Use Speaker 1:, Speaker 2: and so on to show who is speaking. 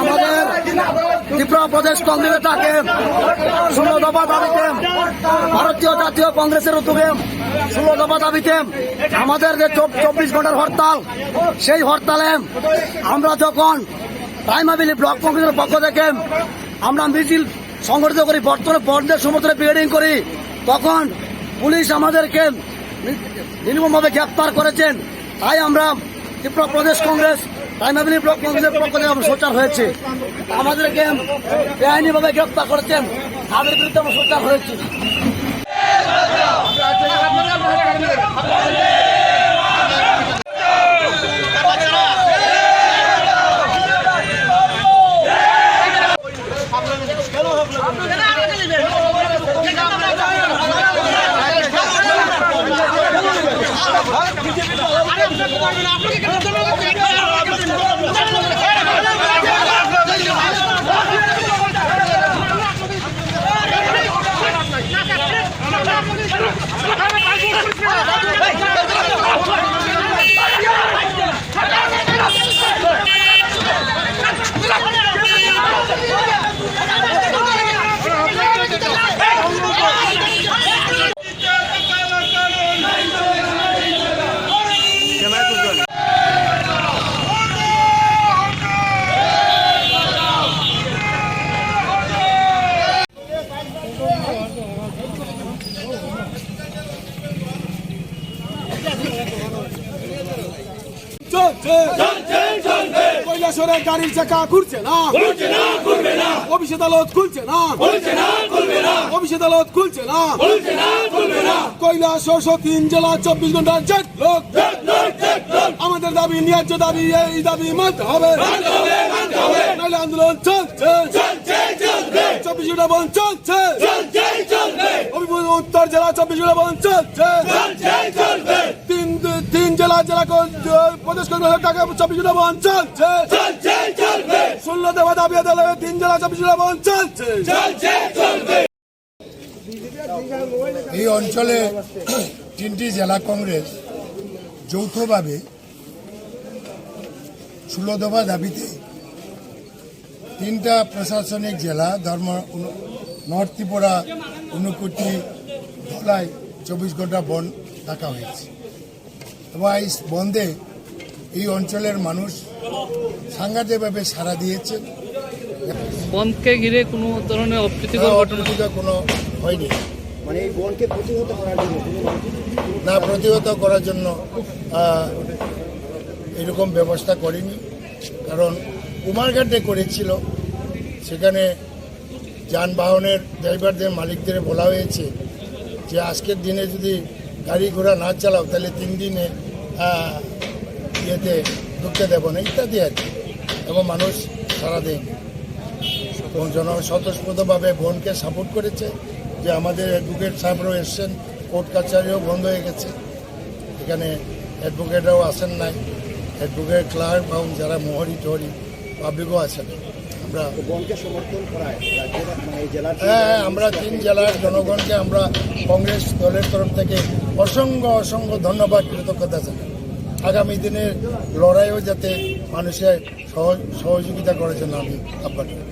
Speaker 1: আমাদের ত্রিপুরা প্রদেশ কংগ্রেসের ডাকে 16 দফা দাবিতে ভারতীয় জাতীয় কংগ্রেসের উদ্যোগে 16 দফা দাবিতে আমাদের যে 24 ঘন্টার হরতাল, সেই হরতালে আমরা যখন প্রাইমারি ব্লক কংগ্রেসের পক্ষ থেকে আমরা মিছিল সংগঠিত করি, বর্তমানে বন্ধের সমর্থনে ব্রিগেডিং করি, তখন পুলিশ আমাদেরকে নির্মমভাবে গ্রেপ্তার করেছেন। তাই আমরা ত্রিপুরা প্রদেশ কংগ্রেস প্রাইমারি ব্লক কংগ্রেসের পক্ষ থেকে আমরা সোচ্চার হয়েছে। আমাদেরকে বেআইনিভাবে গ্রেপ্তার করেছেন, তাদের বিরুদ্ধে আমরা সোচ্চার হয়েছি। কৈলাসরের গাড়ির চাকা ঘুরছে না, অফিস আদালত খুলছে না, অফিস আদালত খুলছে না, কৈলাস 3 জেলা 24 ঘন্টার জেট লোক। আমাদের দাবি ন্যায্য দাবি, এই দাবি মানতে হবে, নাহলে আন্দোলন চলছে, 24 ঘন্টা বন্ধ চলছে, উত্তর জেলা 24 ঘন্টা বন্ধ চলছে, 3 জেলা প্রদেশ কংগ্রেসের টাকা 24 ঘন্টা বন্ধ চলছে, 16 দফা দাবি আদালতে 3 জেলা 24 ঘন্টা বন্ধ চলছে।
Speaker 2: এই অঞ্চলে 3টি জেলা কংগ্রেস যৌথভাবে 16 দফা দাবিতে 3টা প্রশাসনিক জেলা নর্থ ত্রিপুরা, ঊনকোটি, ধলাই 24 ঘন্টা বন্ধ রাখা হয়েছে। এবং এই বন্ধে এই অঞ্চলের মানুষ সাংঘাতিকভাবে সাড়া দিয়েছে।
Speaker 3: বন্ধকে ঘিরে কোনো ধরনের অপ্রীতিকর ঘটনা
Speaker 2: কোনো হয়নি,
Speaker 1: মানে এই বনকে প্রতিহত করার জন্য
Speaker 2: না, প্রতিহত করার জন্য এরকম ব্যবস্থা করেনি। কারণ কুমারঘাটে করেছিল, সেখানে যানবাহনের ড্রাইভারদের মালিকদের বলা হয়েছে যে আজকের দিনে যদি গাড়ি ঘোড়া না চালাও তাহলে 3 দিনে ইয়েতে ঢুকতে দেব না ইত্যাদি আর কি। এবং মানুষ সারা দেন এবং স্বতঃস্ফূর্তভাবে বনকে সাপোর্ট করেছে। যে আমাদের অ্যাডভোকেট সাহেবরাও এসছেন, কোর্ট কাছারিও বন্ধ হয়ে গেছে, এখানে অ্যাডভোকেটরাও আসেন নাই, অ্যাডভোকেট ক্লার্ক এবং যারা মোহরি টহরি পাবলিকও আছেন। আমরা
Speaker 1: বনকে সমর্থন করায়
Speaker 2: আমরা 3 জেলার জনগণকে আমরা কংগ্রেস দলের তরফ থেকে অসংখ্য ধন্যবাদ, কৃতজ্ঞতা জানাই। আগামী দিনের লড়াইও যাতে মানুষের সহযোগিতা করার জন্য আমি আহ্বান করি।